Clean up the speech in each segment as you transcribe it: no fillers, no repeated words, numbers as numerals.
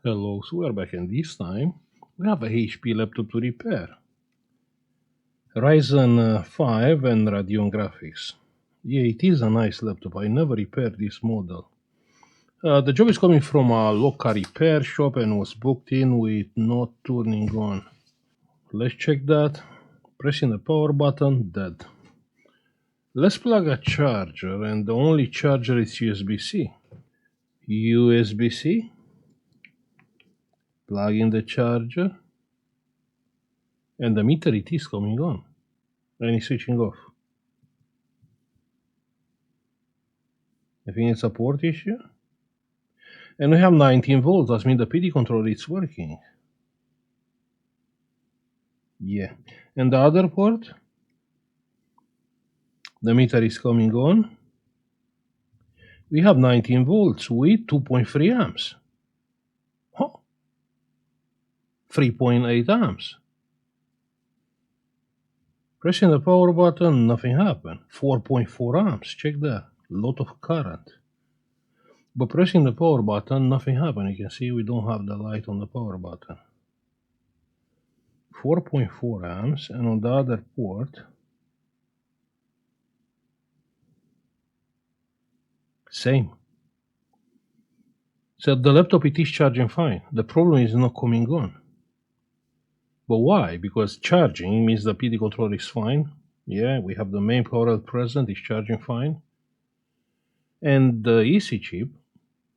Hello, so we're back, and this time we have a HP laptop to repair. Ryzen 5 and Radeon graphics. Yeah, it is a nice laptop. I never repaired this model. The job is coming from a local repair shop and was booked in with not turning on. Let's check that. Pressing the power button, dead. Let's plug a charger, and the only charger is USB-C. USB-C. Plug in the charger. And the meter, it is coming on. And it's switching off. I think it's a port issue. And we have 19 volts. That means the PD controller is working. Yeah. And the other port, the meter is coming on. We have 19 volts with 2.3 amps. Huh. 3.8 amps. Pressing the power button, nothing happened. 4.4 amps. Check that. Lot of current. But pressing the power button, nothing happened. You can see we don't have the light on the power button. 4.4 amps, and on the other port, same. So the laptop, it is charging fine. The problem is not coming on. But why? Because charging means the PD controller is fine. Yeah, we have the main power outlet present, it's charging fine. And the EC chip,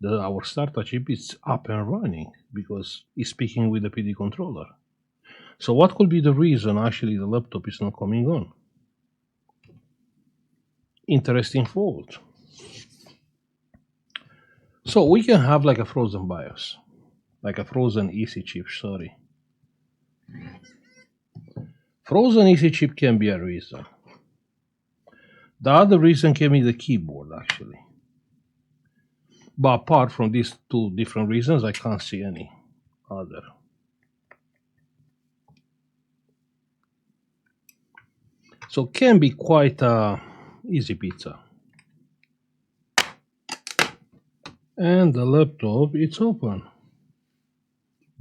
our starter chip, is up and running because it's speaking with the PD controller. So what could be the reason actually the laptop is not coming on? Interesting fault. So we can have like a frozen BIOS, like a frozen EC chip, sorry. Frozen EC chip can be a reason. The other reason can be the keyboard, actually. But apart from these two different reasons, I can't see any other. So can be quite a easy pizza. And the laptop, it's open.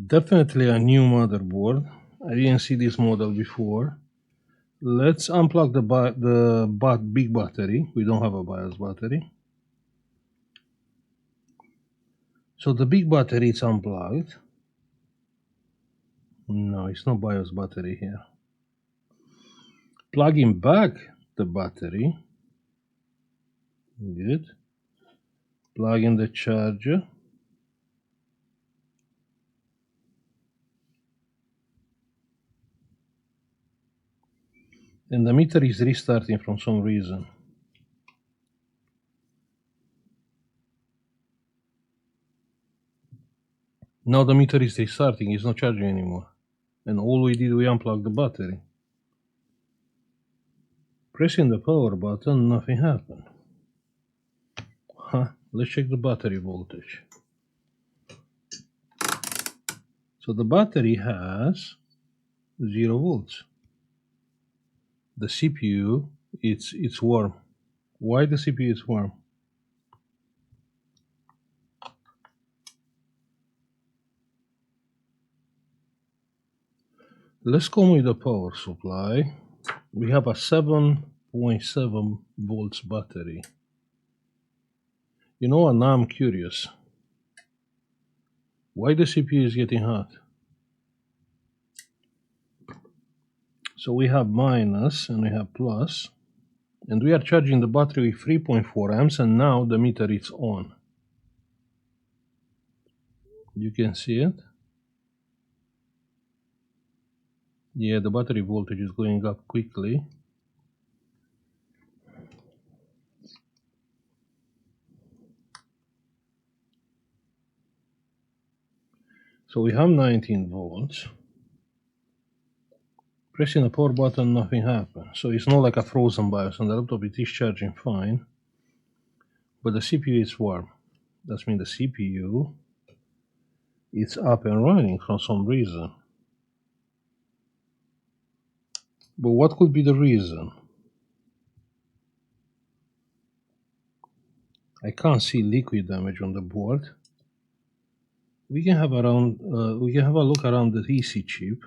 Definitely a new motherboard. I didn't see this model before. Let's unplug the big battery. We don't have a BIOS battery. So the big battery is unplugged. No, it's not BIOS battery here. Plugging back the battery. Good. Plug in the charger. And the meter is restarting from some reason. Now the meter is restarting, it's not charging anymore. And all we did, we unplugged the battery. Pressing the power button, nothing happened. Let's check the battery voltage. So the battery has 0 volts. The CPU, it's warm. Why the CPU is warm? Let's come with the power supply. We have a 7.7 volts battery. You know, and now I'm curious. Why the CPU is getting hot? So we have minus and we have plus. And we are charging the battery with 3.4 amps, and now the meter is on. You can see it. Yeah, the battery voltage is going up quickly. So we have 19 volts. Pressing the power button, nothing happened. So it's not like a frozen BIOS, and the laptop, it is charging fine. But the CPU is warm. That means the CPU is up and running for some reason. But what could be the reason? I can't see liquid damage on the board. We can have around. We can have a look around the EC chip,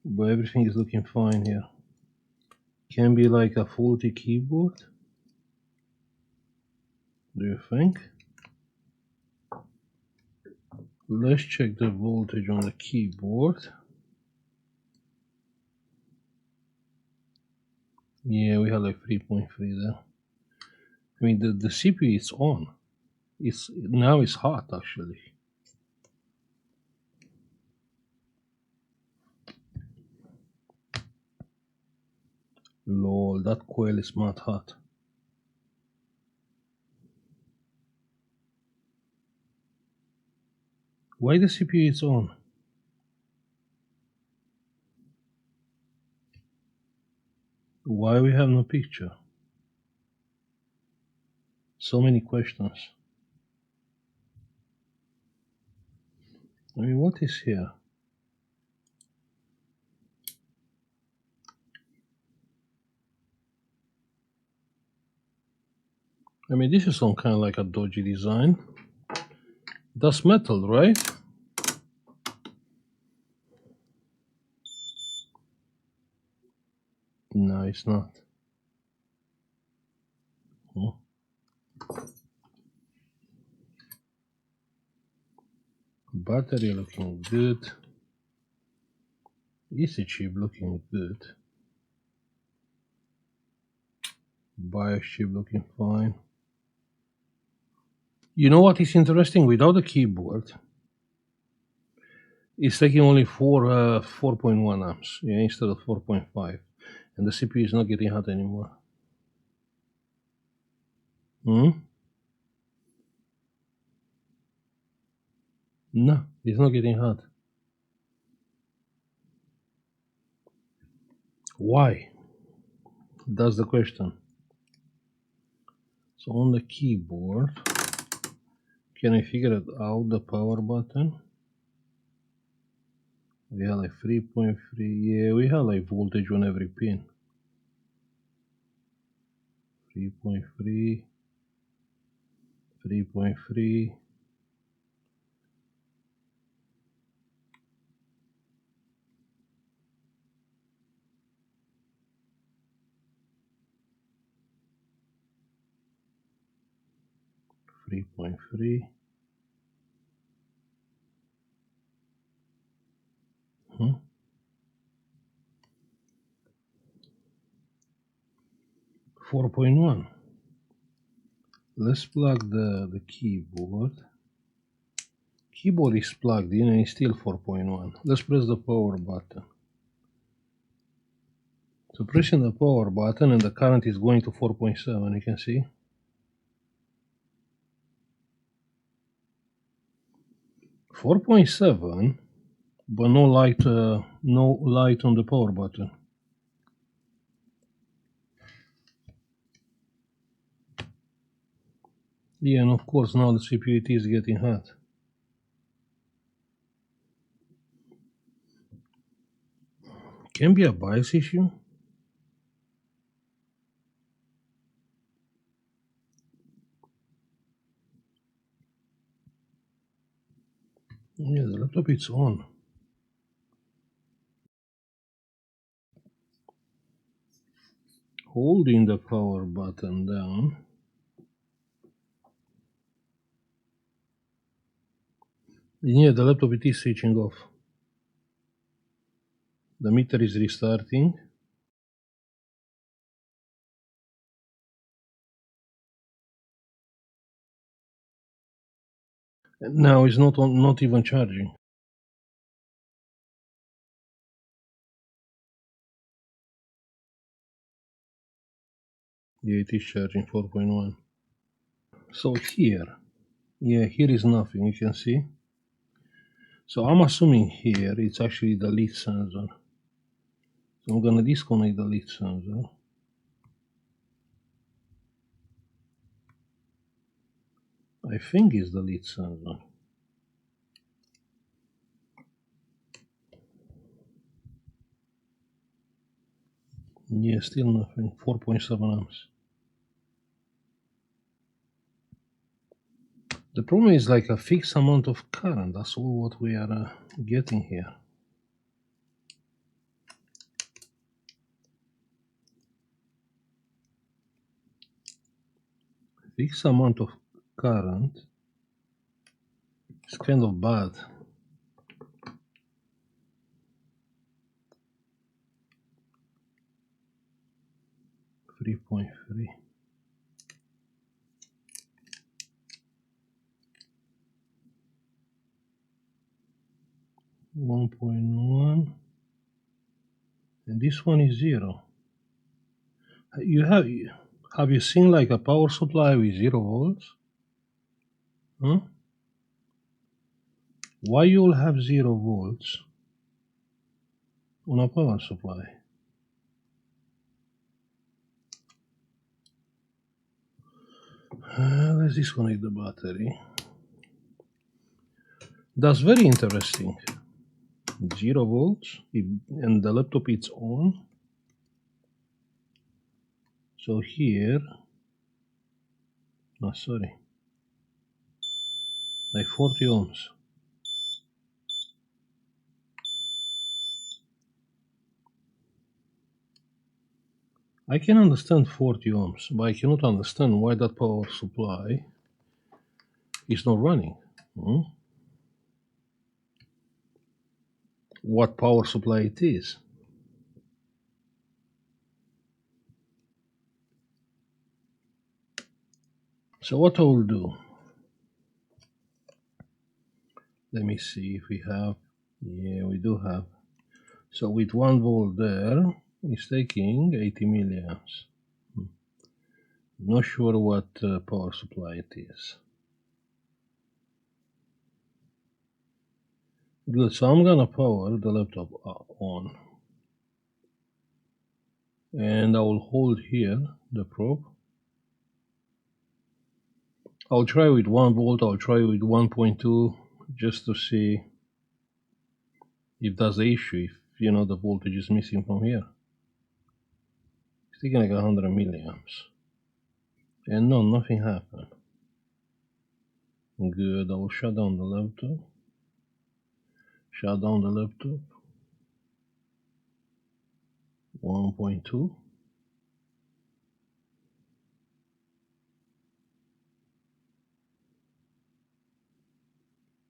but everything is looking fine here. Can be like a faulty keyboard. Do you think? Let's check the voltage on the keyboard. Yeah, we have like 3.3 there. I mean, the CPU is on. Now it's hot actually. Lol, that coil is not hot. Why the CPU is on? Why we have no picture? So many questions. I mean, what is here? I mean, this is some kind of like a dodgy design. That's metal, right? No, it's not. Oh. Battery looking good. EC chip looking good. BIOS chip looking fine. You know what is interesting? Without the keyboard, it's taking only 4.1 amps, yeah, instead of 4.5, and the CPU is not getting hot anymore. No, it's not getting hot. Why? That's the question. So on the keyboard, can I figure it out, the power button? We have like 3.3, yeah, we have like voltage on every pin. 3.3, 3.3. Three point three. 4.1. Let's plug the keyboard. Keyboard is plugged in and it's still 4.1. Let's press the power button. So pressing the power button and the current is going to 4.7, you can see. .7, but no light on the power button. Yeah, and of course now the CPU is getting hot. Can be a BIOS issue. Yeah, the laptop is on. Holding the power button down. Yeah, the laptop it is switching off. The meter is restarting. And now it's not even charging. Yeah, it is charging 4.1. So here is nothing, you can see. So I'm assuming here it's actually the lead sensor. So I'm gonna disconnect the lead sensor. I think it's the lead sensor. Yeah, still nothing. 4.7 amps. The problem is like a fixed amount of current. That's all what we are getting here. Fixed amount of current is kind of bad. Three 3.3. 1.1, and this one is 0. Have you seen like a power supply with 0 volts? Huh? Why you'll have 0 volts on a power supply? Let's disconnect the battery. That's very interesting. 0 volts, and the laptop is on. So here, sorry, like 40 ohms. I can understand 40 ohms, but I cannot understand why that power supply is not running. What power supply it is. So what I will do, let me see if we have, yeah, we do have. So with 1 volt there, it's taking 80 milliamps. Not sure what power supply it is. Good, so I'm gonna power the laptop on. And I will hold here the probe. I'll try with 1 volt, I'll try with 1.2, just to see if that's the issue, if the voltage is missing from here. It's taking like 100 milliamps. And no, nothing happened. Good, I will shut down the laptop. Shut down the laptop. 1.2.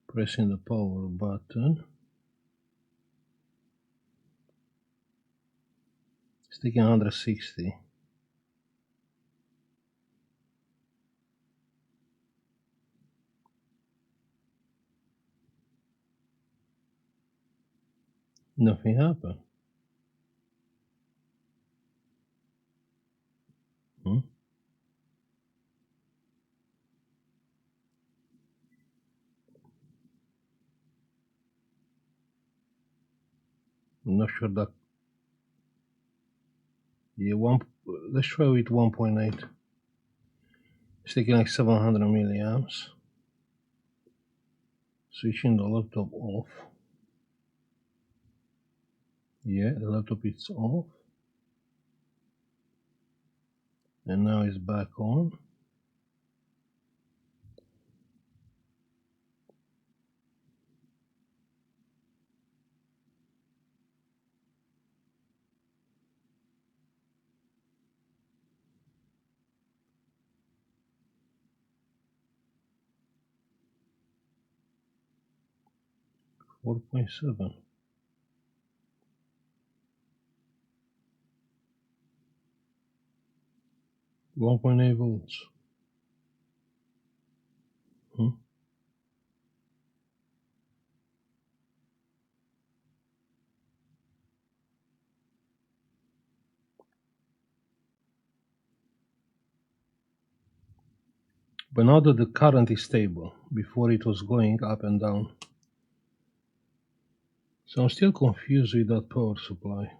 Pressing the power button. It's taking 160. Nothing happened. I'm not sure that. Yeah, let's try with 1.8. It's taking like 700 milliamps. Switching the laptop off. Yeah, the laptop is off. And now it's back on. $4.7. 1.8 volts. But now that the current is stable, before it was going up and down. So I'm still confused with that power supply.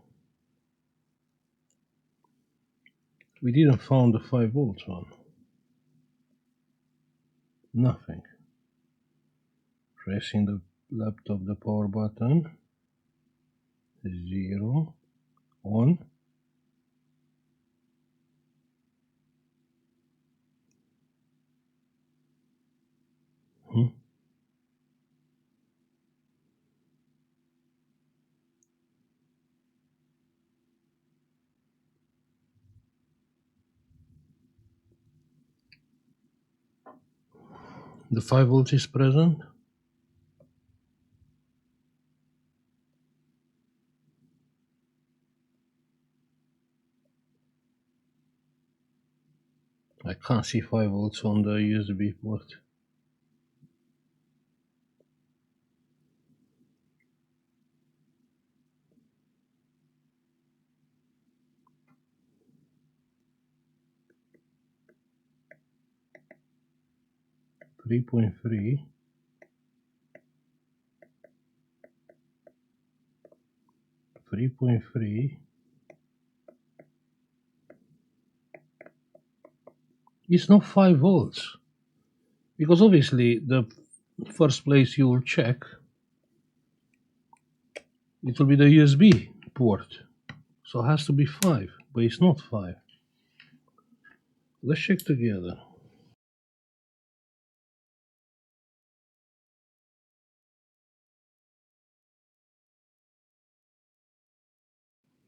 We didn't find the 5 volts one. Nothing. Pressing the laptop the power button. 0. On. Hmm? The 5 volts is present. I can't see 5 volts on the USB port. Three point three. 3.3 is not 5 volts, because obviously the first place you will check, it will be the USB port, so it has to be 5, but it's not 5. Let's check together.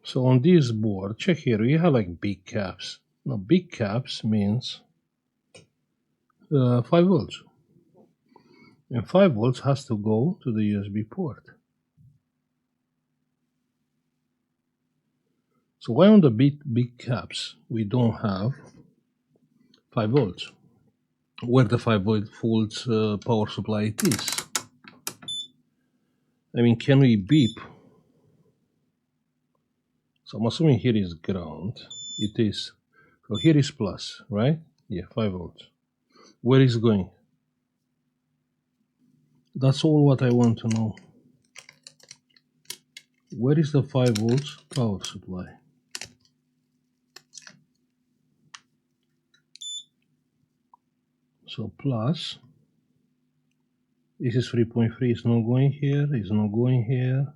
So on this board, check here, you have like big caps. Now big caps means 5 volts, and 5 volts has to go to the USB port. So why on the big caps we don't have 5 volts, where the 5 volts power supply it is? I mean, can we beep? So I'm assuming here is ground. It is. So here is plus, right? Yeah, 5 volts. Where is it going? That's all what I want to know. Where is the 5 volts power supply? So plus, this is 3.3, it's not going here, it's not going here,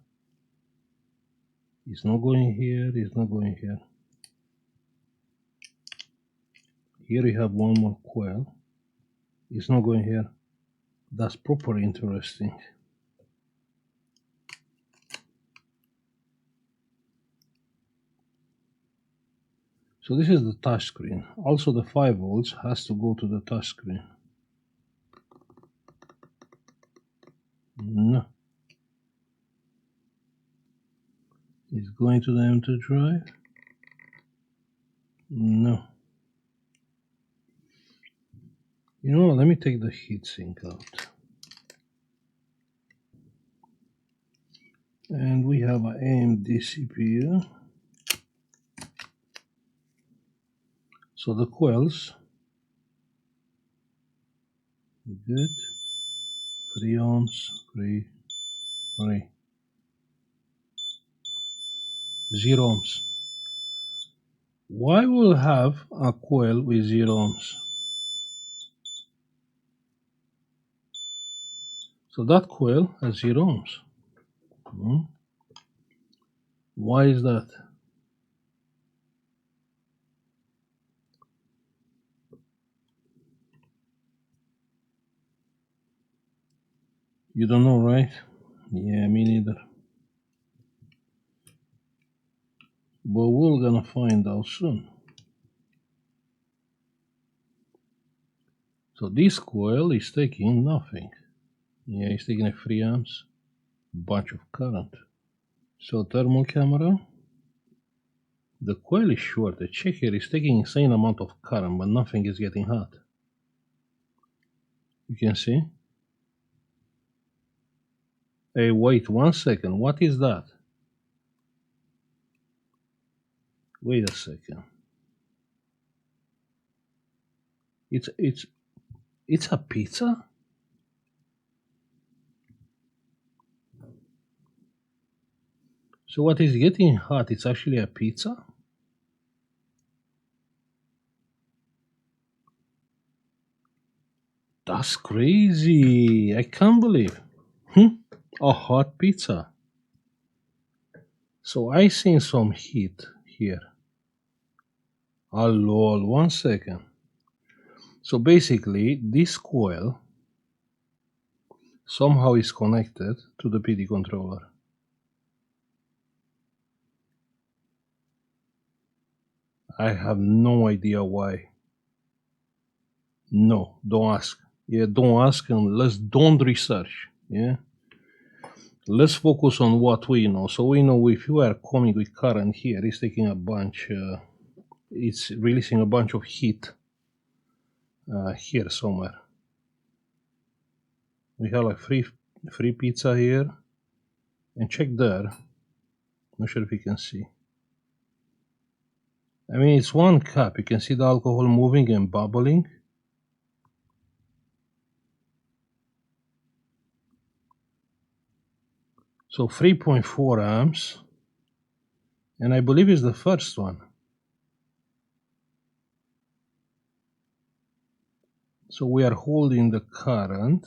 it's not going here, it's not going here. Here we have one more coil, it's not going here. That's proper interesting. So this is the touch screen. Also the 5 volts has to go to the touch screen. No. It's going to the M2 drive? No. You know what, let me take the heatsink out. And we have an AMD CPU. So the coils, good. 3 ohms, 3. 0 ohms. Why will have a coil with 0 ohms? So that coil has 0 ohms. Why is that? You don't know, right? Yeah, me neither. But we're gonna find out soon. So this coil is taking nothing. Yeah, it's taking a 3 amps, bunch of current. So thermal camera, the coil is short. The check here is taking insane amount of current, but nothing is getting hot. You can see. Hey, wait 1 second. What is that? Wait a second. It's a pizza? So what is getting hot? It's actually a pizza? That's crazy. I can't believe. A hot pizza. So I seen some heat here. Oh lol, 1 second. So basically this coil somehow is connected to the PD controller. I have no idea why. No, don't ask. Yeah, don't ask and don't research. Yeah. Let's focus on what we know. So we know if you are coming with current here, it's taking a bunch, it's releasing a bunch of heat here somewhere. We have like free pizza here. And check there. Not sure if you can see. I mean, it's one cup. You can see the alcohol moving and bubbling. So 3.4 amps. And I believe it's the first one. So we are holding the current.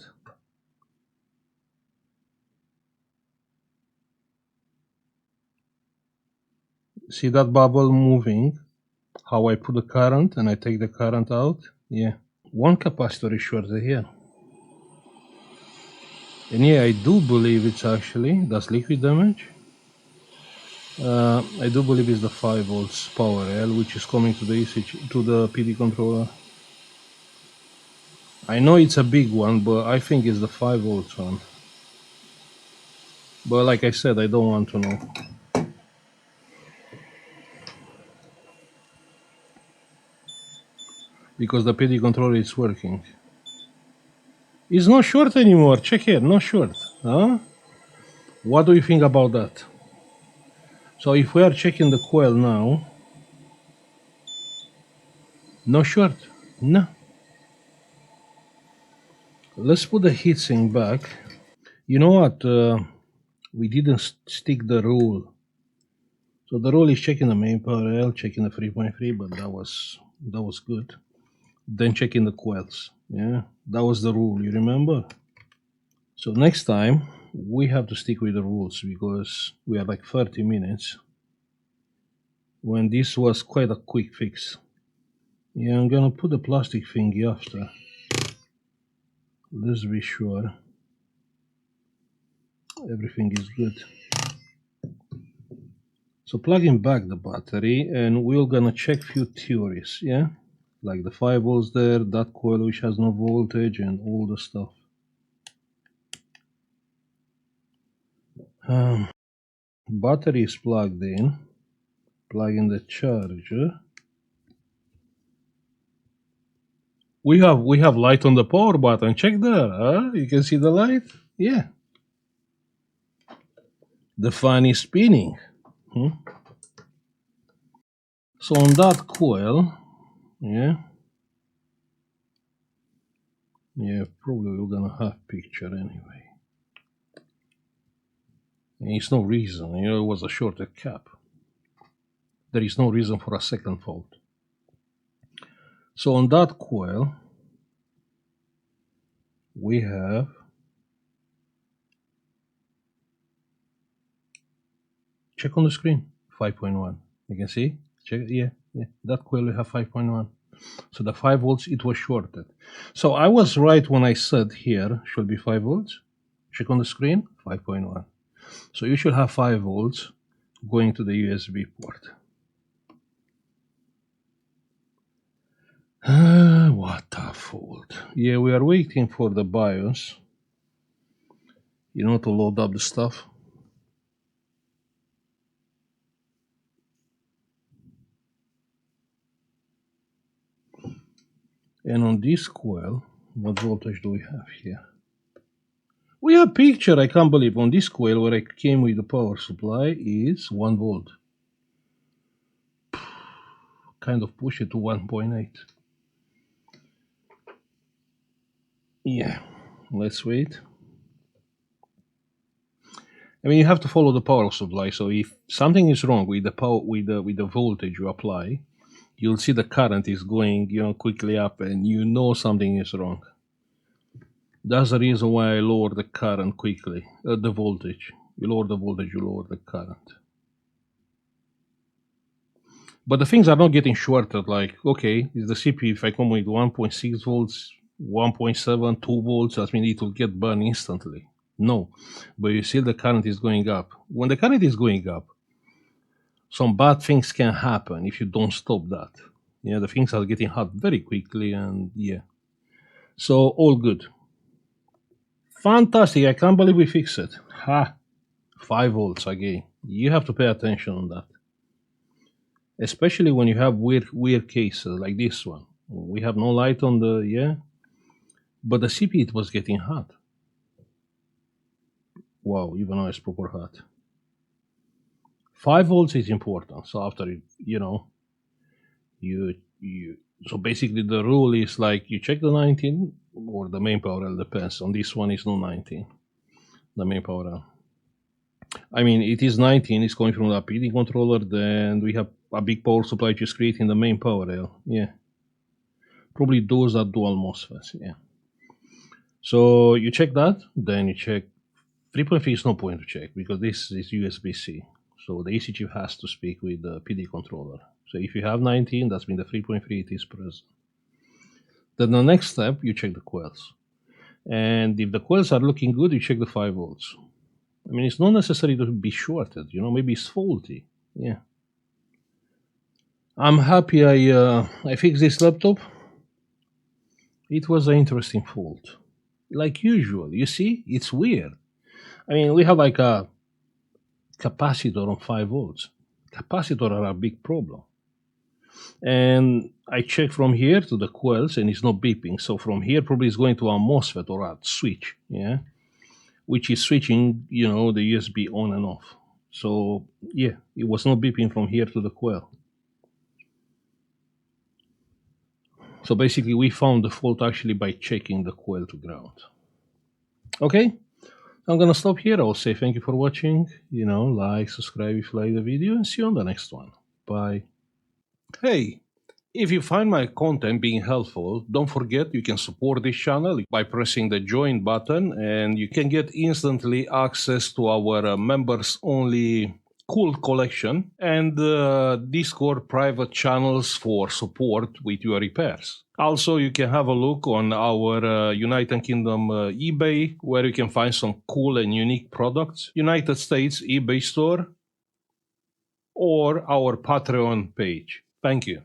See that bubble moving? How I put the current and I take the current out? Yeah. One capacitor is shorted here. And yeah, I do believe it's actually, does liquid damage? I do believe it's the 5 volts power L which is coming to the to the PD controller. I know it's a big one, but I think it's the 5 volts one. But like I said, I don't want to know. Because the PD controller is working. It's not short anymore. Check here, not short. Huh? What do you think about that? So if we are checking the coil now, no short. No. Let's put the heatsink back. You know what? We didn't stick the rule. So the rule is checking the main power L, checking the 3.3, but that was good. Then checking the coils. Yeah, that was the rule. You remember? So next time we have to stick with the rules because we are like 30 minutes. When this was quite a quick fix. Yeah, I'm gonna put the plastic thingy after. Let's be sure everything is good. So plugging back the battery and we're gonna check few theories, yeah? Like the 5 volts there, that coil which has no voltage and all the stuff. Battery is plugged in. Plug in the charger. We have light on the power button. Check there, huh? You can see the light? Yeah. The fan is spinning. So on that coil, yeah, probably we're gonna have picture anyway. And it's no reason, it was a shorted cap. There is no reason for a second fault. So on that coil, we have check on the screen 5.1. You can see? Check, yeah, that coil we have 5.1. So the 5 volts, it was shorted. So I was right when I said here should be 5 volts. Check on the screen 5.1. So you should have 5 volts going to the USB port. What a fault. Yeah, we are waiting for the BIOS, to load up the stuff. And on this coil, what voltage do we have here? We have picture, I can't believe. On this coil where I came with the power supply is 1 volt. Kind of push it to 1.8. Yeah, let's wait. I mean, you have to follow the power supply. So if something is wrong with the power, with the voltage you apply, you'll see the current is going, quickly up, and something is wrong. That's the reason why I lower the current quickly, the voltage. You lower the voltage, you lower the current. But the things are not getting shorted. Like, okay, is the CPU, if I come with 1.6 volts, 1.7, 2 volts, that means it will get burned instantly. No, but you see the current is going up. When the current is going up, some bad things can happen if you don't stop that. Yeah, the things are getting hot very quickly, and yeah. So all good. Fantastic, I can't believe we fixed it. Ha! 5 volts again. You have to pay attention on that. Especially when you have weird cases like this one. We have no light on the, yeah, but the CP it was getting hot. Wow, even though it's proper hot. 5 volts is important. So after you so basically the rule is like you check the 19 or the main power L, depends. On this one is no 19. The main power L. I mean, it is 19, it's coming from the PD controller, then we have a big power supply just creating the main power L. Yeah. Probably those are dual MOSFETs, yeah. So you check that, then you check 3.3 is no point to check because this is USB-C. So the AC chip has to speak with the PD controller. So if you have 19, that's means the 3.3 it is present. Then the next step, you check the coils. And if the coils are looking good, you check the 5 volts. I mean, it's not necessary to be shorted, maybe it's faulty. Yeah. I'm happy I fixed this laptop. It was an interesting fault. Like usual, you see, it's weird. I mean, we have like a capacitor on 5 volts. Capacitor are a big problem. And I check from here to the coils and it's not beeping. So from here probably it's going to a MOSFET or a switch, yeah, which is switching, the USB on and off. So yeah, it was not beeping from here to the coil. So basically we found the fault actually by checking the coil to ground. Okay, I'm gonna stop here. I'll say thank you for watching. Like, subscribe if you like the video, and see you on the next one. Bye. Hey, if you find my content being helpful, don't forget you can support this channel by pressing the join button, and you can get instantly access to our members only cool collection and Discord private channels for support with your repairs. Also, you can have a look on our United Kingdom eBay, where you can find some cool and unique products, United States eBay store, or our Patreon page. Thank you.